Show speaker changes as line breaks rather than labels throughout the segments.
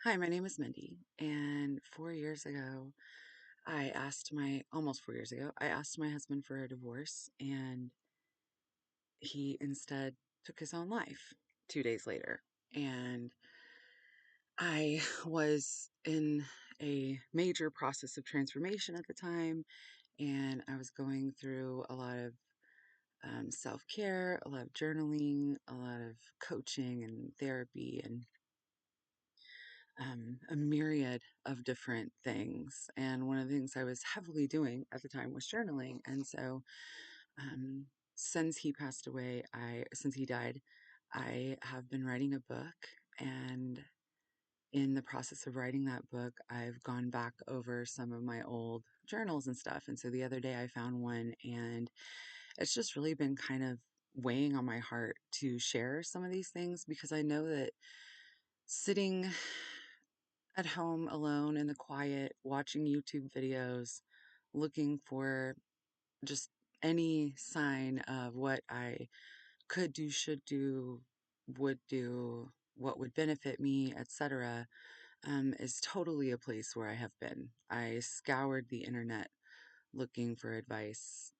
Hi, my name is Mindy, and 4 years ago, almost 4 years ago, I asked my husband for a divorce, and he instead took his own life 2 days later. And I was in a major process of transformation at the time, and I was going through a lot of self care, a lot of journaling, a lot of coaching and therapy, and a myriad of different things. And one of the things I was heavily doing at the time was journaling. And so, um, since he passed away, since he died, I have been writing a book. And in the process of writing that book, I've gone back over some of my old journals and stuff. And so the other day I found one, and it's just really been kind of weighing on my heart to share some of these things because I know that sitting at home alone in the quiet, watching YouTube videos, looking for just any sign of what I could do, should do, would do, what would benefit me, etc., is totally a place where I have been. I scoured the internet looking for advice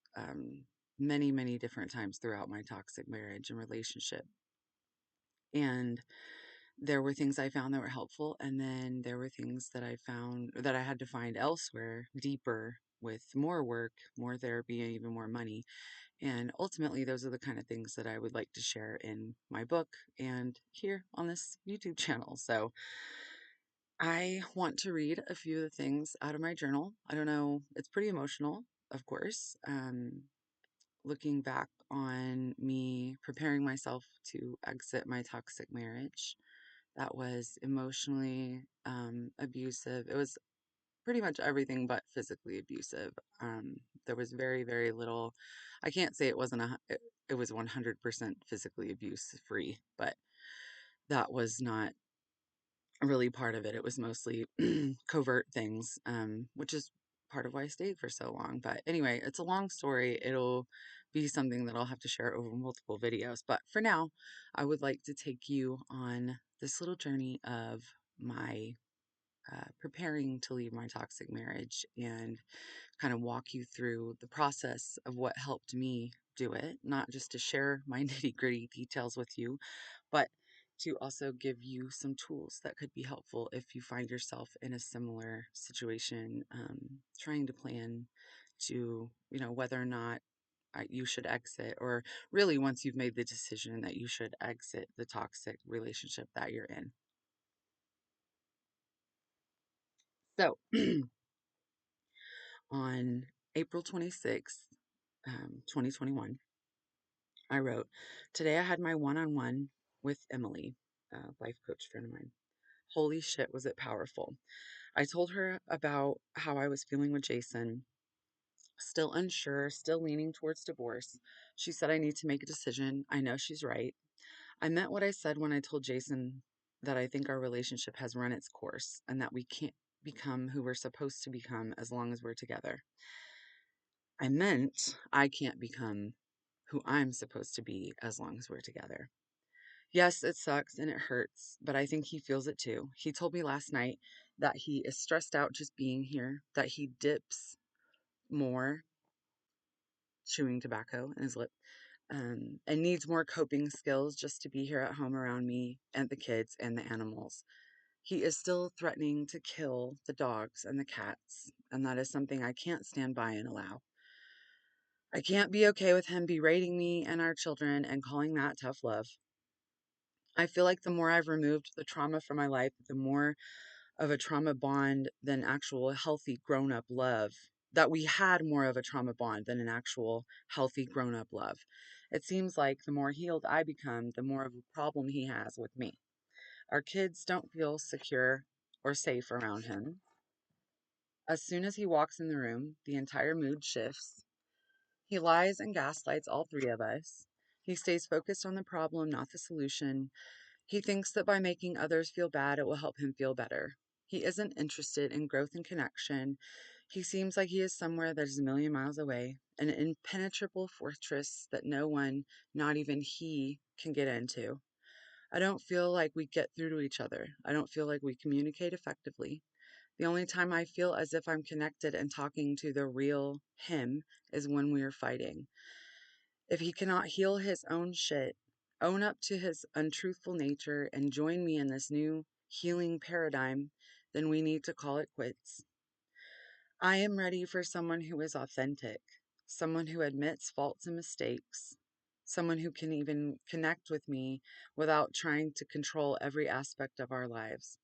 many, many different times throughout my toxic marriage and relationship. And there were things I found that were helpful, and then there were things that I found that I had to find elsewhere, deeper, with more work, more therapy, and even more money. And ultimately, those are the kind of things that I would like to share in my book and here on this YouTube channel. So I want to read a few of the things out of my journal. I don't know, it's pretty emotional, of course. Looking back on me preparing myself to exit my toxic marriage that was emotionally abusive. It was pretty much everything but physically abusive. There was very, very little. I can't say it wasn't it was 100% physically abuse free, but that was not really part of it. It was mostly covert things, which is part of why I stayed for so long. But anyway, it's a long story. It'll be something that I'll have to share over multiple videos. But for now, I would like to take you on this little journey of my preparing to leave my toxic marriage and kind of walk you through the process of what helped me do it, not just to share my nitty gritty details with you, but to also give you some tools that could be helpful if you find yourself in a similar situation, trying to plan to, whether or not you should exit, or really once you've made the decision that you should exit the toxic relationship that you're in. So, on April 26th, 2021, I wrote, "Today I had my one on one with Emily, a life coach friend of mine. Holy shit, was it powerful. I told her about how I was feeling with Jason, still unsure, still leaning towards divorce. She said I need to make a decision. I know she's right. I meant what I said when I told Jason that I think our relationship has run its course and that we can't become who we're supposed to become as long as we're together. I meant I can't become who I'm supposed to be as long as we're together. Yes, it sucks and it hurts, but I think he feels it too. He told me last night that he is stressed out just being here, that he dips more chewing tobacco in his lip, and needs more coping skills just to be here at home around me and the kids and the animals. He is still threatening to kill the dogs and the cats, and that is something I can't stand by and allow. I can't be okay with him berating me and our children and calling that tough love. I feel like the more I've removed the trauma from my life, the more of a trauma bond than actual healthy grown up love. That we had more of a trauma bond than an actual healthy grown up love. It seems like the more healed I become, the more of a problem he has with me. Our kids don't feel secure or safe around him. As soon as he walks in the room, the entire mood shifts. He lies and gaslights all three of us. He stays focused on the problem, not the solution. He thinks that by making others feel bad, it will help him feel better. He isn't interested in growth and connection. He seems like he is somewhere that is a million miles away, an impenetrable fortress that no one, not even he, can get into. I don't feel like we get through to each other. I don't feel like we communicate effectively. The only time I feel as if I'm connected and talking to the real him is when we are fighting. If he cannot heal his own shit, own up to his untruthful nature, and join me in this new healing paradigm, then we need to call it quits. I am ready for someone who is authentic, someone who admits faults and mistakes, someone who can even connect with me without trying to control every aspect of our lives,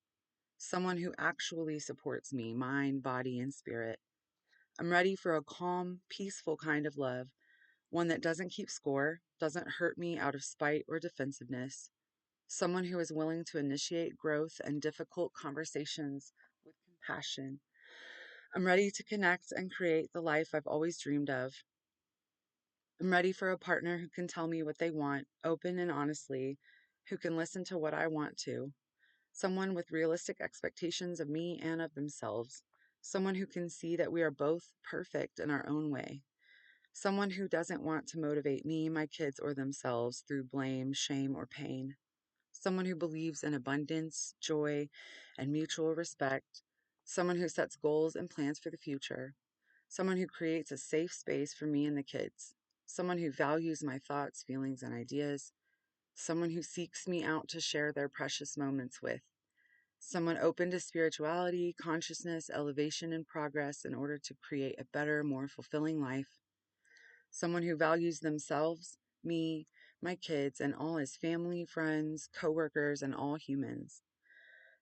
someone who actually supports me, mind, body, and spirit. I'm ready for a calm, peaceful kind of love, one that doesn't keep score, doesn't hurt me out of spite or defensiveness, someone who is willing to initiate growth and difficult conversations with compassion. I'm ready to connect and create the life I've always dreamed of. I'm ready for a partner who can tell me what they want, open and honestly, who can listen to what I want to, someone with realistic expectations of me and of themselves, someone who can see that we are both perfect in our own way, someone who doesn't want to motivate me, my kids, or themselves through blame, shame, or pain, someone who believes in abundance, joy, and mutual respect, someone who sets goals and plans for the future, someone who creates a safe space for me and the kids, someone who values my thoughts, feelings, and ideas, someone who seeks me out to share their precious moments with, someone open to spirituality, consciousness, elevation, and progress in order to create a better, more fulfilling life, someone who values themselves, me, my kids, and all his family, friends, coworkers, and all humans,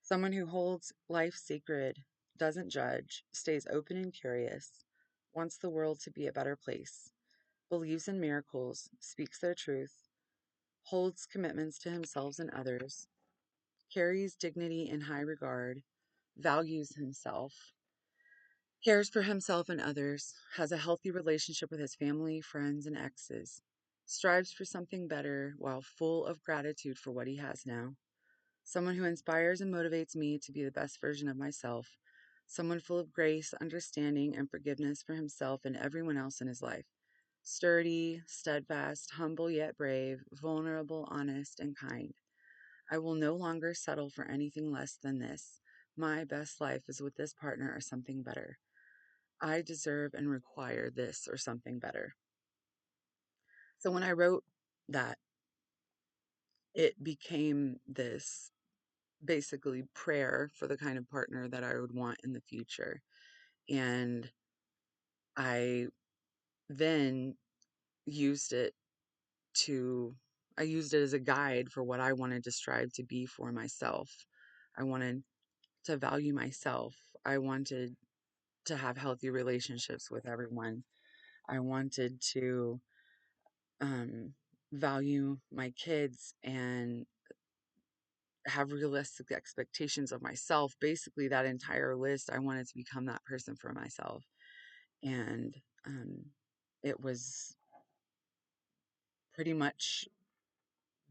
someone who holds life sacred, doesn't judge, stays open and curious, wants the world to be a better place, believes in miracles, speaks their truth, holds commitments to himself and others, carries dignity in high regard, values himself, cares for himself and others, has a healthy relationship with his family, friends, and exes, strives for something better while full of gratitude for what he has now, someone who inspires and motivates me to be the best version of myself, someone full of grace, understanding, and forgiveness for himself and everyone else in his life, sturdy, steadfast, humble yet brave, vulnerable, honest, and kind. I will no longer settle for anything less than this. My best life is with this partner or something better. I deserve and require this or something better. So when I wrote that, it became this basically prayer for the kind of partner that I would want in the future. And I then used it to, I used it as a guide for what I wanted to strive to be for myself. I wanted to value myself. I wanted to have healthy relationships with everyone. I wanted to um, value my kids and have realistic expectations of myself. Basically, that entire list, I wanted to become that person for myself. And um, it was pretty much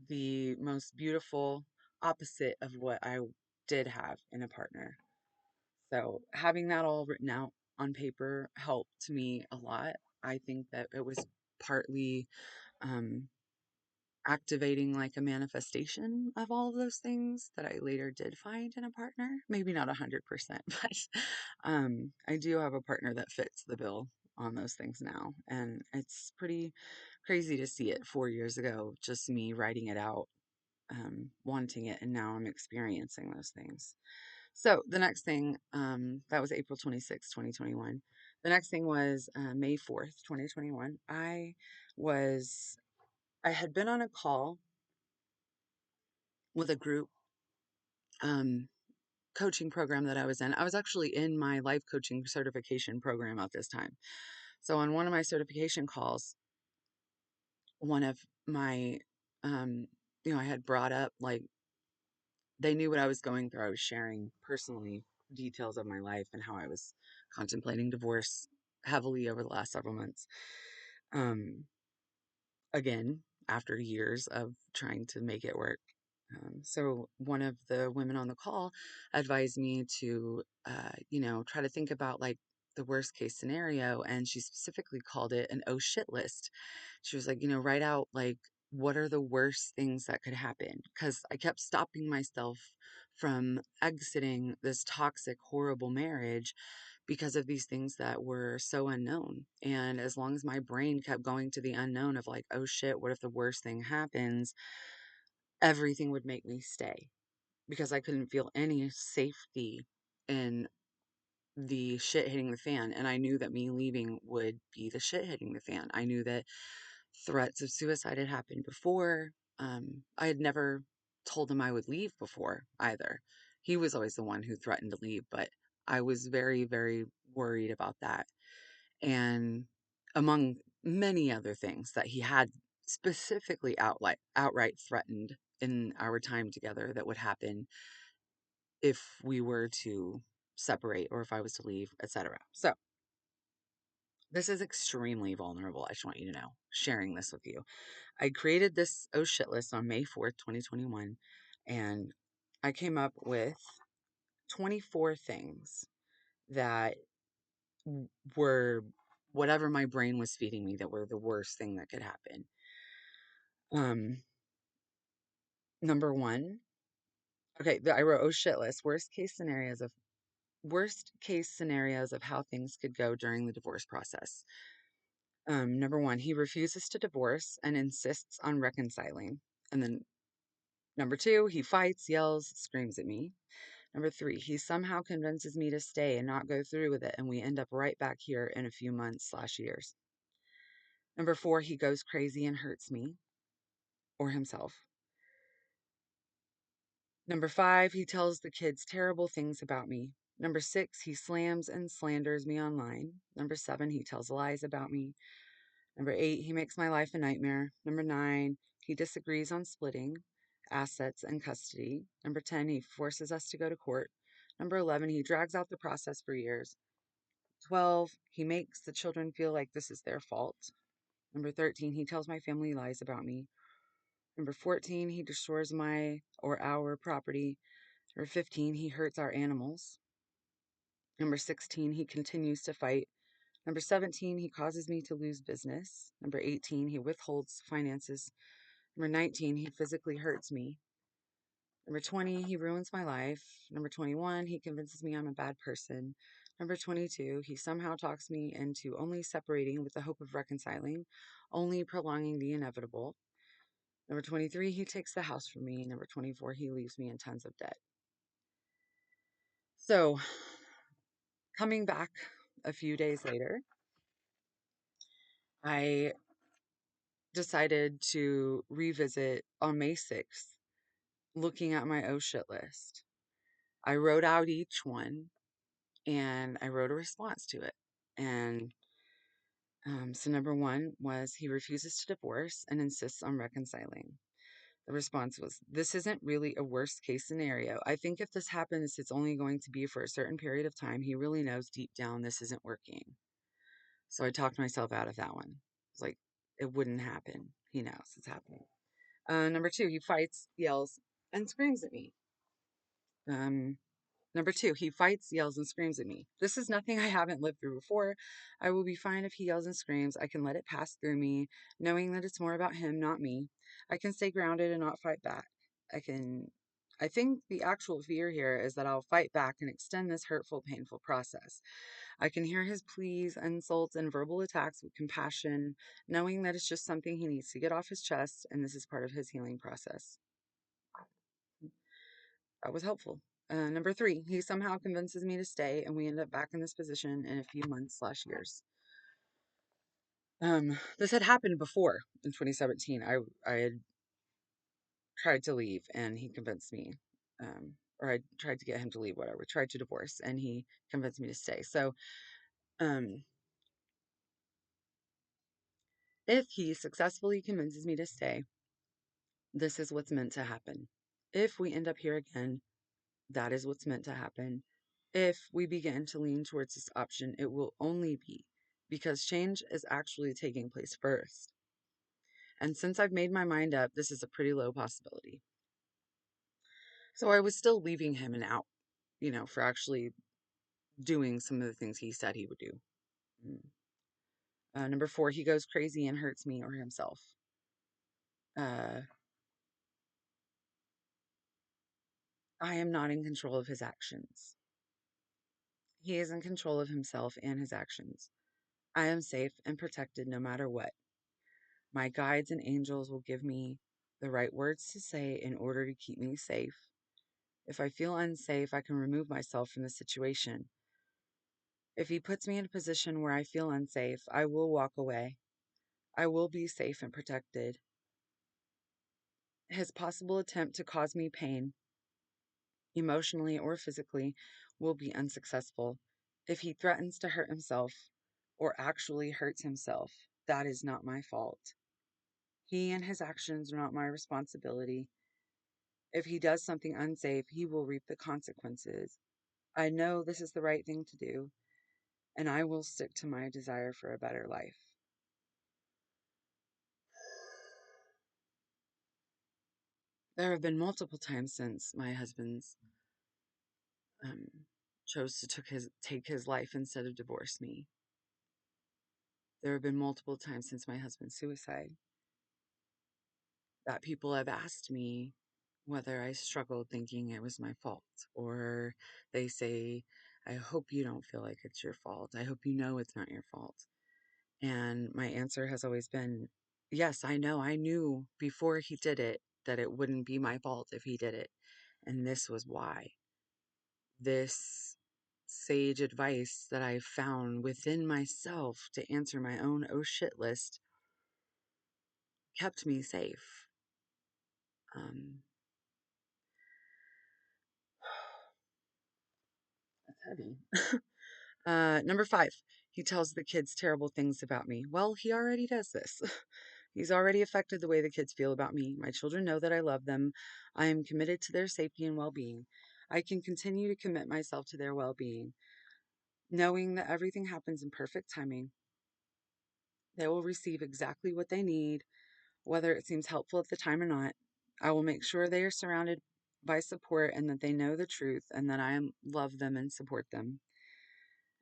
the most beautiful opposite of what I did have in a partner. So having that all written out on paper helped me a lot. I think that it was partly um, activating like a manifestation of all of those things that I later did find in a partner. Maybe not 100%, but I do have a partner that fits the bill on those things now. And it's pretty crazy to see it 4 years ago, just me writing it out, wanting it, and now I'm experiencing those things. So the next thing, that was April 26, 2021. The next thing was May 4th, 2021. Was, I had been on a call with a group um, coaching program that I was in. I was actually in my life coaching certification program at this time. So on one of my certification calls, one of my, um, I had brought up like they knew what I was going through. I was sharing personally details of my life and how I was contemplating divorce heavily over the last several months. Um, Again, after years of trying to make it work. So one of the women on the call advised me to, try to think about like the worst case scenario. And she specifically called it an oh shit list. She was like, write out like what are the worst things that could happen? Because I kept stopping myself from exiting this toxic, horrible marriage because of these things that were so unknown. And as long as my brain kept going to the unknown of like, oh shit, what if the worst thing happens? Everything would make me stay because I couldn't feel any safety in the shit hitting the fan. And I knew that me leaving would be the shit hitting the fan. I knew that threats of suicide had happened before. I had never told him I would leave before either. He was always the one who threatened to leave, but I was very, very worried about that. And among many other things that he had specifically outright threatened in our time together that would happen if we were to separate or if I was to leave, etc. So this is extremely vulnerable. I just want you to know, sharing this with you. I created this oh shit list on May 4th, 2021, and I came up with 24 things that were whatever my brain was feeding me that were the worst thing that could happen. Um, Number one, okay, I wrote oh shit list, worst case scenarios of how things could go during the divorce process. Number one, he refuses to divorce and insists on reconciling. And then number two, he fights, yells, screams at me. Number three, he somehow convinces me to stay and not go through with it, and we end up right back here in a few months/years. Number four, he goes crazy and hurts me or himself. Number five, he tells the kids terrible things about me. Number six, he slams and slanders me online. Number seven, he tells lies about me. Number eight, he makes my life a nightmare. Number nine, he disagrees on splitting assets and custody. Number 10, he forces us to go to court. Number 11, he drags out the process for years. 12, he makes the children feel like this is their fault. Number 13, he tells my family lies about me. Number 14, he destroys my or our property. Number 15, he hurts our animals. Number 16, he continues to fight. Number 17, he causes me to lose business. Number 18, he withholds finances. Number 19, he physically hurts me. Number 20, he ruins my life. Number 21, he convinces me I'm a bad person. Number 22, he somehow talks me into only separating with the hope of reconciling, only prolonging the inevitable. Number 23, he takes the house from me. Number 24, he leaves me in tons of debt. So, coming back a few days later, I decided to revisit on May 6th, looking at my oh shit list. I wrote out each one and I wrote a response to it. And so, number one was he refuses to divorce and insists on reconciling. The response was, this isn't really a worst case scenario. I think if this happens, it's only going to be for a certain period of time. He really knows deep down this isn't working. So I talked myself out of that one. It's like, it wouldn't happen. He knows it's happening. Number two, he fights, yells, and screams at me. Um, Number two, he fights, yells, and screams at me. This is nothing I haven't lived through before. I will be fine if he yells and screams. I can let it pass through me, knowing that it's more about him, not me. I can stay grounded and not fight back. I think the actual fear here is that I'll fight back and extend this hurtful, painful process. I can hear his pleas, insults, and verbal attacks with compassion, knowing that it's just something he needs to get off his chest, and this is part of his healing process. That was helpful. Number three, he somehow convinces me to stay, and we end up back in this position in a few months/years. This had happened before in 2017. I had tried to leave, and he convinced me, or I tried to get him to leave, whatever. Tried to divorce, and he convinced me to stay. So, um, if he successfully convinces me to stay, this is what's meant to happen. If we end up here again, that is what's meant to happen. If we begin to lean towards this option, it will only be because change is actually taking place first. And since I've made my mind up, this is a pretty low possibility. So I was still leaving him an out, for actually doing some of the things he said he would do. Number four, he goes crazy and hurts me or himself. Uh, I am not in control of his actions. He is in control of himself and his actions. I am safe and protected no matter what. My guides and angels will give me the right words to say in order to keep me safe. If I feel unsafe, I can remove myself from the situation. If he puts me in a position where I feel unsafe, I will walk away. I will be safe and protected. His possible attempt to cause me pain, emotionally or physically, will be unsuccessful. If he threatens to hurt himself or actually hurts himself, that is not my fault. He and his actions are not my responsibility. If he does something unsafe, he will reap the consequences. I know this is the right thing to do, and I will stick to my desire for a better life. There have been multiple times since my husband's um, chose to take his life instead of divorce me. There have been multiple times since my husband's suicide that people have asked me whether I struggled thinking it was my fault, or they say, I hope you don't feel like it's your fault. I hope you know it's not your fault. And my answer has always been, yes, I know. I knew before he did it that it wouldn't be my fault if he did it. And this was why. This sage advice that I found within myself to answer my own oh shit list kept me safe. Um, that's heavy. Number 5, he tells the kids terrible things about me. Well, he already does this. He's already affected the way the kids feel about me. My children know that I love them. I am committed to their safety and well being. I can continue to commit myself to their well being, knowing that everything happens in perfect timing. They will receive exactly what they need, whether it seems helpful at the time or not. I will make sure they are surrounded by support and that they know the truth and that love them and support them.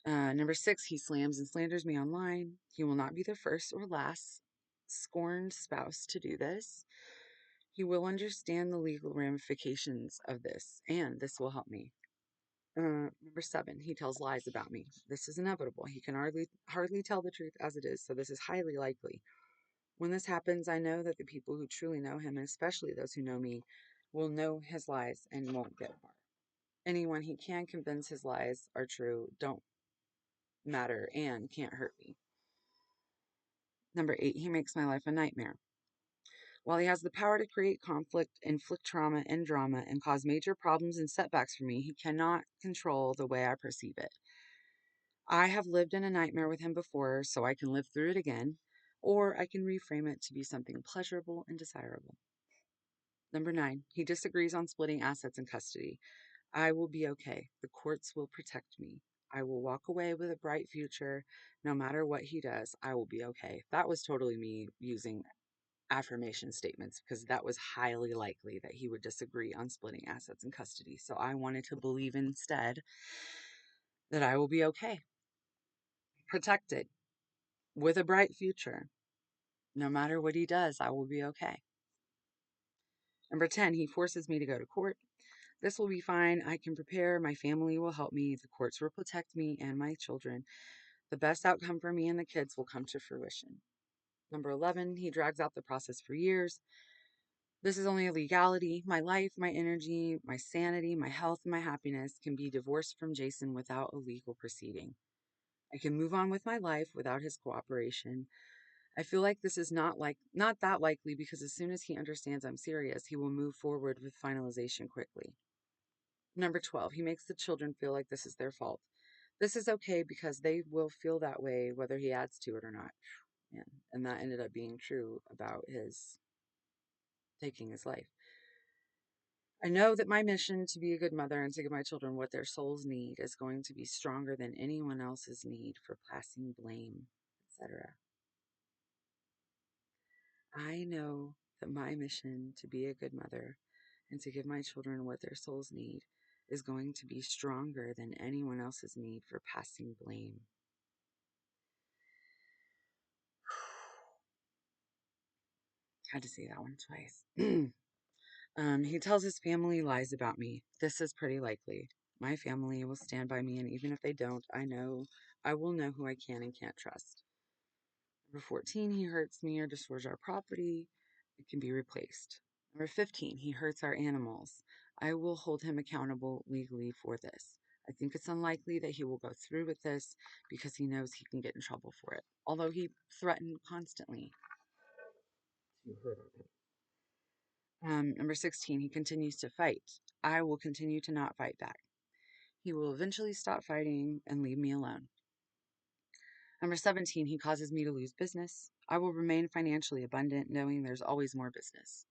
Number 6, he slams and slanders me online. He will not be the first or last scorned spouse to do this. He will understand the legal ramifications of this, and this will help me. Number 7, he tells lies about me. This is inevitable. He can hardly tell the truth as it is, so this is highly likely. When this happens, I know that the people who truly know him, and especially those who know me, will know his lies and won't get far. Anyone he can convince his lies are true don't matter and can't hurt me. Number 8, he makes my life a nightmare. While he has the power to create conflict, inflict trauma and drama, and cause major problems and setbacks for me, he cannot control the way I perceive it. I have lived in a nightmare with him before, so I can live through it again, or I can reframe it to be something pleasurable and desirable. Number 9, he disagrees on splitting assets and custody. I will be okay. The courts will protect me. I will walk away with a bright future. No matter what he does, I will be okay. That was totally me using affirmation statements because that was highly likely that he would disagree on splitting assets and custody. So I wanted to believe instead that I will be okay, protected, with a bright future. No matter what he does, I will be okay. Number 10, he forces me to go to court. This will be fine. I can prepare. My family will help me. The courts will protect me and my children. The best outcome for me and the kids will come to fruition. Number 11, he drags out the process for years. This is only a legality. My life, my energy, my sanity, my health, and my happiness can be divorced from Jason without a legal proceeding. I can move on with my life without his cooperation. I feel like this is not that likely because as soon as he understands I'm serious, he will move forward with finalization quickly. Number 12, he makes the children feel like this is their fault. This is okay because they will feel that way whether he adds to it or not. Yeah. And that ended up being true about his taking his life. I know that my mission to be a good mother and to give my children what their souls need is going to be stronger than anyone else's need for passing blame, etc. I know that my mission to be a good mother and to give my children what their souls need is going to be stronger than anyone else's need for passing blame. Had to say that one twice. He tells his family lies about me. This is pretty likely. My family will stand by me, and even if they don't, I will know who I can and can't trust. Number 14, he hurts me or destroys our property. It can be replaced. Number 15, he hurts our animals. I will hold him accountable legally for this. I think it's unlikely that he will go through with this because he knows he can get in trouble for it, although he threatened constantly to hurt him. Number 16, he continues to fight. I will continue to not fight back. He will eventually stop fighting and leave me alone. Number 17, he causes me to lose business. I will remain financially abundant, knowing there's always more business.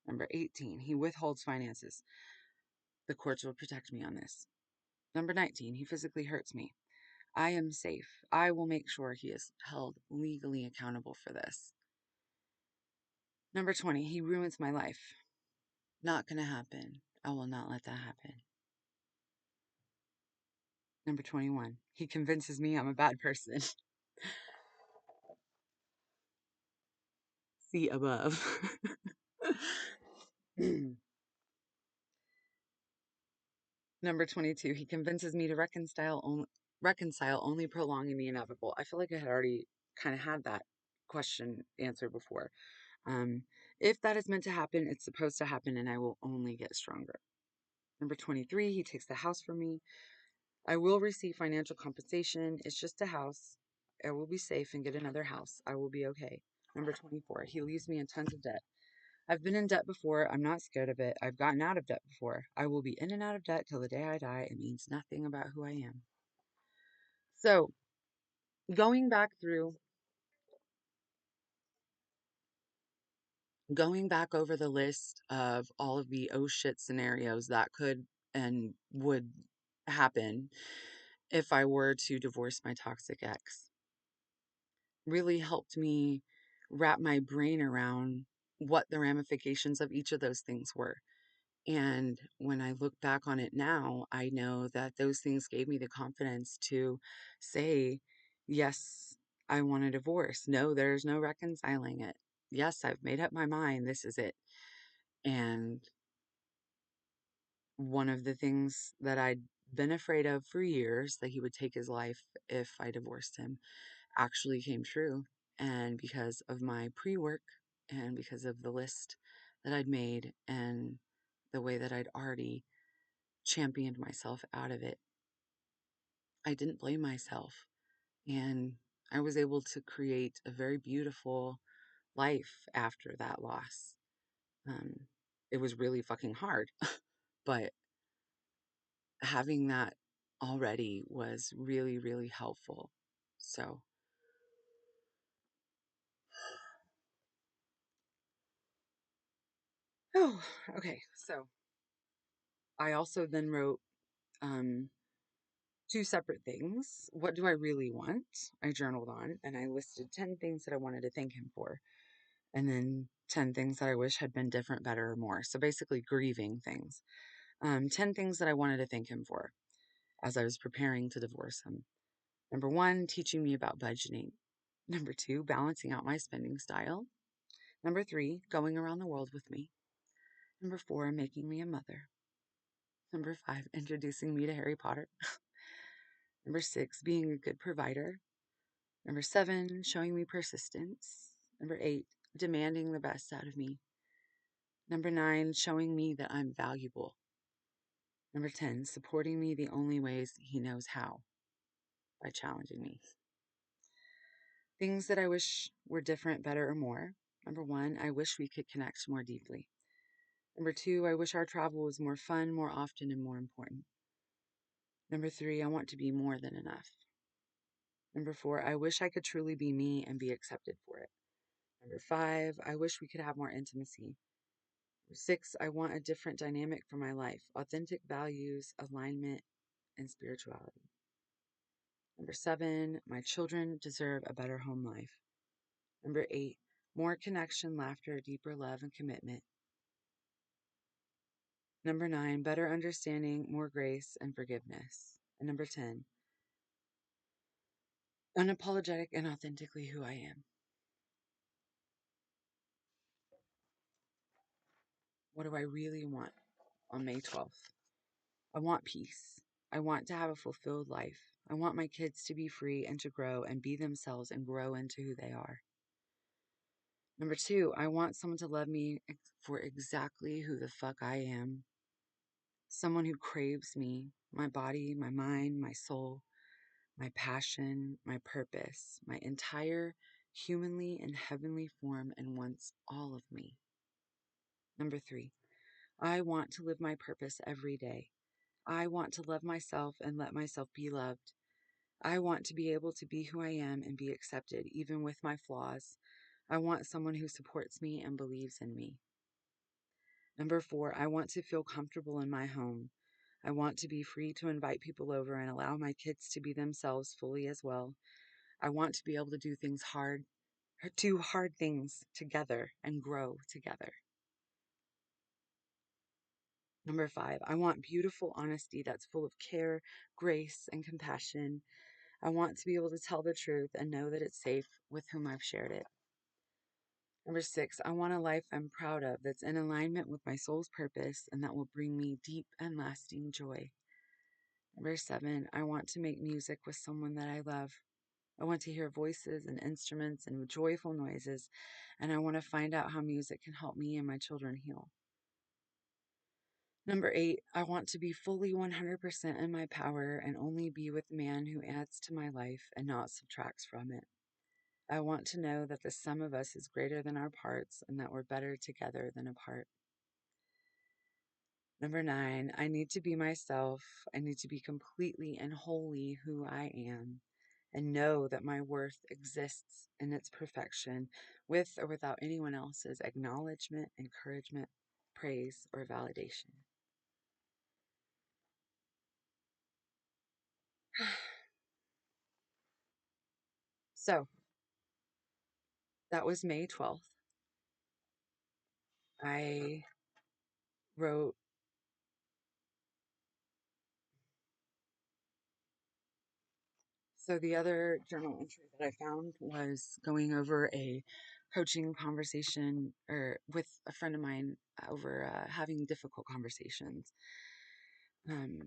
Number 18, he withholds finances. The courts will protect me on this. Number 19, he physically hurts me. I am safe. I will make sure he is held legally accountable for this. Number 20, he ruins my life. Not going to happen. I will not let that happen. Number 21, he convinces me I'm a bad person. See above. Number 22, he convinces me to reconcile only prolonging the inevitable. I feel like I had already kind of had that question answered before. Um, if that is meant to happen, it's supposed to happen, and I will only get stronger. Number 23, he takes the house from me. I will receive financial compensation. It's just a house. I will be safe and get another house. I will be okay. Number 24, he leaves me in tons of debt. I've been in debt before. I'm not scared of it. I've gotten out of debt before. I will be in and out of debt till the day I die. It means nothing about who I am. So, going back through, going back over the list of all of the oh shit scenarios that could and would happen if I were to divorce my toxic ex really helped me wrap my brain around what the ramifications of each of those things were. And when I look back on it now, I know that those things gave me the confidence to say, yes, I want a divorce. No, there's no reconciling it. Yes, I've made up my mind. This is it. And one of the things that I'd been afraid of for years, that he would take his life if I divorced him, actually came true. And because of my pre work and because of the list that I'd made and the way that I'd already championed myself out of it, I didn't blame myself. And I was able to create a very beautiful life after that loss. Um, it was really fucking hard, but having that already was really, really helpful. So, oh, okay. So I also then wrote um, two separate things. What do I really want? I journaled on and I listed 10 things that I wanted to thank him for. And then 10 things that I wish had been different, better, or more. So basically, grieving things. 10 things that I wanted to thank him for as I was preparing to divorce him. Number one, teaching me about budgeting. Number two, balancing out my spending style. Number three, going around the world with me. Number four, making me a mother. Number five, introducing me to Harry Potter. Number six, being a good provider. Number seven, showing me persistence. Number eight, demanding the best out of me. Number nine, showing me that I'm valuable. Number 10, supporting me the only ways he knows how, by challenging me. Things that I wish were different, better, or more. Number one, I wish we could connect more deeply. Number two, I wish our travel was more fun, more often, and more important. Number three, I want to be more than enough. Number four, I wish I could truly be me and be accepted for it. Number five, I wish we could have more intimacy. Number six, I want a different dynamic for my life, authentic values, alignment, and spirituality. Number seven, my children deserve a better home life. Number eight, more connection, laughter, deeper love, and commitment. Number nine, better understanding, more grace, and forgiveness. And number 10, unapologetic and authentically who I am. What do I really want on May 12th? I want peace. I want to have a fulfilled life. I want my kids to be free and to grow and be themselves and grow into who they are. Number two, I want someone to love me for exactly who the fuck I am. Someone who craves me, my body, my mind, my soul, my passion, my purpose, my entire humanly and heavenly form, and wants all of me. Number three, I want to live my purpose every day. I want to love myself and let myself be loved. I want to be able to be who I am and be accepted, even with my flaws. I want someone who supports me and believes in me. Number four, I want to feel comfortable in my home. I want to be free to invite people over and allow my kids to be themselves fully as well. I want to be able to do hard things together and grow together. Number five, I want beautiful honesty that's full of care, grace, and compassion. I want to be able to tell the truth and know that it's safe with whom I've shared it. Number six, I want a life I'm proud of that's in alignment with my soul's purpose and that will bring me deep and lasting joy. Number seven, I want to make music with someone that I love. I want to hear voices and instruments and joyful noises, and I want to find out how music can help me and my children heal. Number eight, I want to be fully 100% in my power and only be with the man who adds to my life and not subtracts from it. I want to know that the sum of us is greater than our parts and that we're better together than apart. Number nine, I need to be myself. I need to be completely and wholly who I am and know that my worth exists in its perfection with or without anyone else's acknowledgement, encouragement, praise, or validation. So that was May 12th. I wrote, so the other journal entry that I found was going over a coaching conversation or with a friend of mine over having difficult conversations. Um,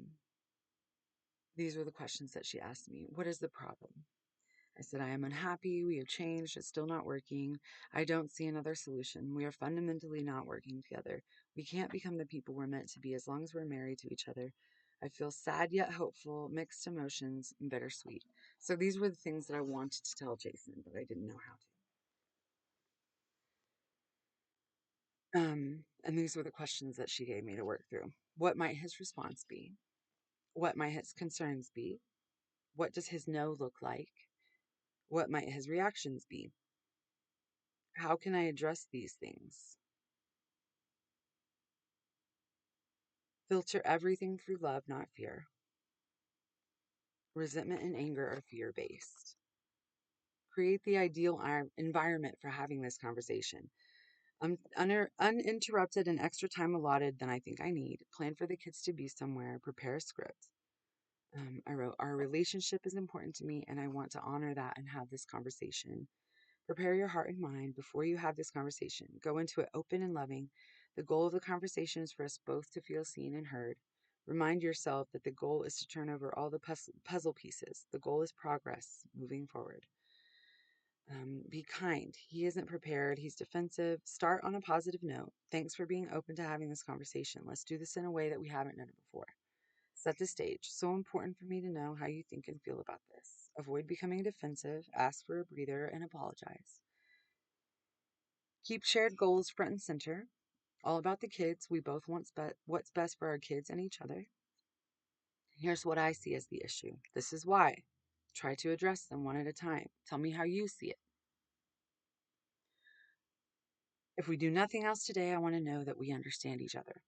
these were the questions that she asked me. What is the problem? I said, I am unhappy. We have changed. It's still not working. I don't see another solution. We are fundamentally not working together. We can't become the people we're meant to be as long as we're married to each other. I feel sad yet hopeful, mixed emotions, and bittersweet. So these were the things that I wanted to tell Jason, but I didn't know how to. And these were the questions that she gave me to work through. What might his response be? What might his concerns be? What does his no look like? What might his reactions be? How can I address these things? Filter everything through love, not fear. Resentment and anger are fear based. Create the ideal environment for having this conversation. Uninterrupted and extra time allotted than I think I need. Plan for the kids to be somewhere. Prepare a script. I wrote, our relationship is important to me and I want to honor that and have this conversation. Prepare your heart and mind before you have this conversation. Go into it open and loving. The goal of the conversation is for us both to feel seen and heard. Remind yourself that the goal is to turn over all the puzzle pieces. The goal is progress, moving forward. Be kind. He isn't prepared. He's defensive. Start on a positive note. Thanks for being open to having this conversation. Let's do this in a way that we haven't done it before. Set the stage. So important for me to know how you think and feel about this. Avoid becoming defensive. Ask for a breather and apologize. Keep shared goals front and center. All about the kids. We both want what's best for our kids and each other. Here's what I see as the issue. This is why. Try to address them one at a time. Tell me how you see it. If we do nothing else today, I want to know that we understand each other.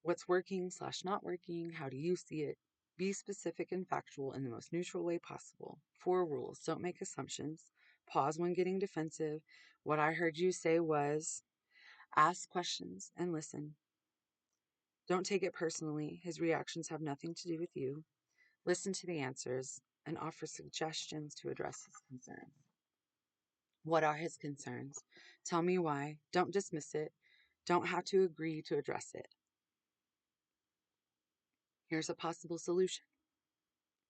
What's working/not working? How do you see it? Be specific and factual in the most neutral way possible. 4 rules. Don't make assumptions. Pause when getting defensive. What I heard you say was, ask questions and listen. Don't take it personally. His reactions have nothing to do with you. Listen to the answers and offer suggestions to address his concerns. What are his concerns? Tell me why. Don't dismiss it. Don't have to agree to address it. Here's a possible solution.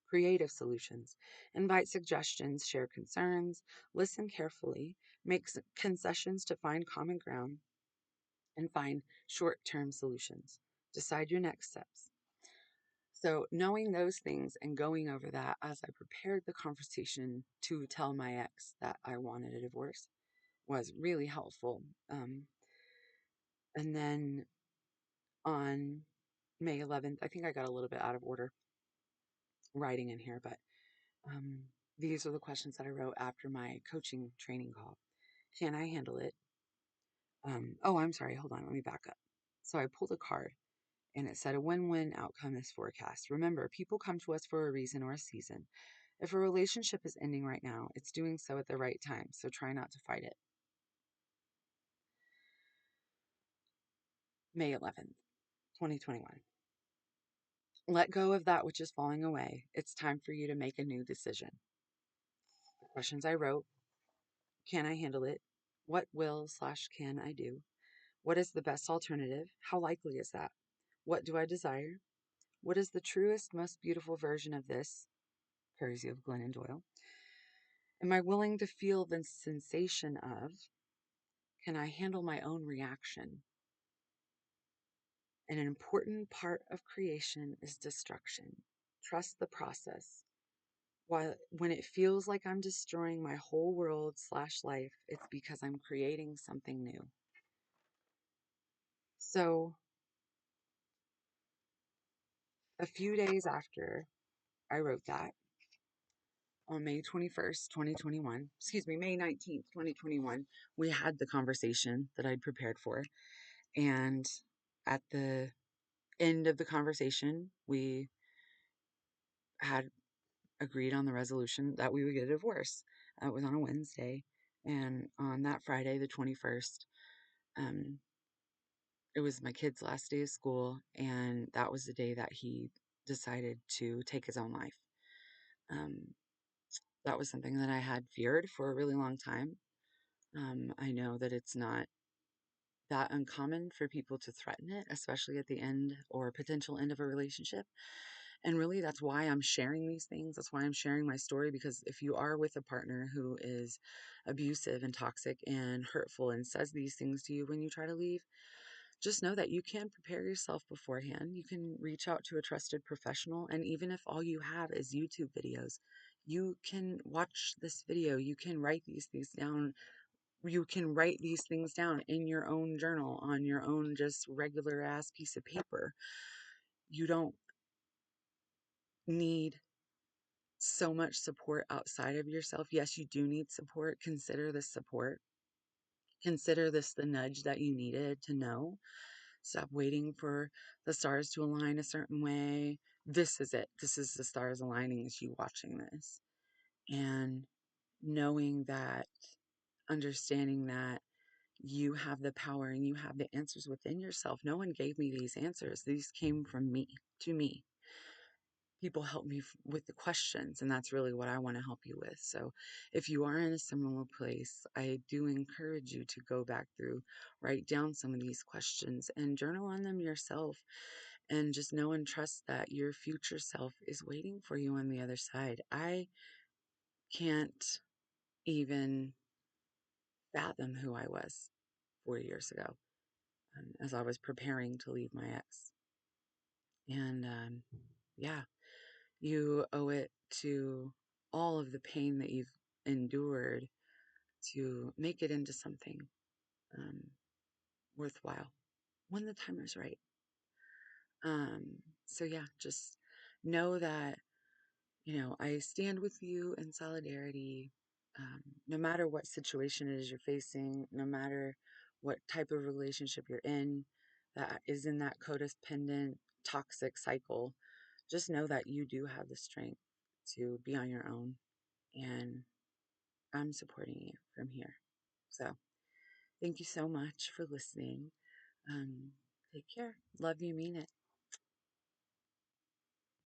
Creative solutions. Invite suggestions, share concerns, listen carefully, make concessions to find common ground, and find short term solutions. Decide your next steps. So, knowing those things and going over that as I prepared the conversation to tell my ex that I wanted a divorce was really helpful. And then on May 11th, I think I got a little bit out of order writing in here, but um, these are the questions that I wrote after my coaching training call. Can I handle it? Oh, I'm sorry. Hold on. Let me back up. So I pulled a card and it said a win-win outcome is forecast. Remember, people come to us for a reason or a season. If a relationship is ending right now, it's doing so at the right time, so try not to fight it. May 11th, 2021. Let go of that which is falling away. It's time for you to make a new decision. The questions I wrote: can I handle it? What will/can I do? What is the best alternative? How likely is that? What do I desire? What is the truest, most beautiful version of this? Courtesy of Glennon Doyle. Am I willing to feel the sensation of? Can I handle my own reaction? And an important part of creation is destruction. Trust the process. When it feels like I'm destroying my whole world/life, it's because I'm creating something new. So, a few days after I wrote that, on May 21st, 2021, May 19th, 2021, we had the conversation that I'd prepared for. And at the end of the conversation, we had agreed on the resolution that we would get a divorce. It was on a Wednesday. And on that Friday, the 21st, it was my kid's last day of school. And that was the day that he decided to take his own life. That was something that I had feared for a really long time. I know that it's not that uncommon for people to threaten it, especially at the end or potential end of a relationship. And really, that's why I'm sharing these things. That's why I'm sharing my story, because if you are with a partner who is abusive and toxic and hurtful and says these things to you when you try to leave, just know that you can prepare yourself beforehand. You can reach out to a trusted professional. And even if all you have is YouTube videos, you can watch this video. You can write these things down. You can write these things down in your own journal, on your own just regular ass piece of paper. You don't need so much support outside of yourself. Yes, you do need support. Consider this support. Consider this the nudge that you needed to know. Stop waiting for the stars to align a certain way. This is it. This is the stars aligning as you watching this. And knowing that, understanding that you have the power and you have the answers within yourself. No one gave me these answers. These came from me, to me. People help me with the questions, and that's really what I want to help you with. So if you are in a similar place, I do encourage you to go back through, write down some of these questions and journal on them yourself, and just know and trust that your future self is waiting for you on the other side. I can't even fathom who I was 4 years ago, as I was preparing to leave my ex. And yeah, you owe it to all of the pain that you've endured to make it into something um, worthwhile when the time is right. So yeah, just know that, I stand with you in solidarity, no matter what situation it is you're facing, no matter what type of relationship you're in that is in that codependent, toxic cycle. Just know that you do have the strength to be on your own, and I'm supporting you from here. So thank you so much for listening. Take care. Love you, mean it.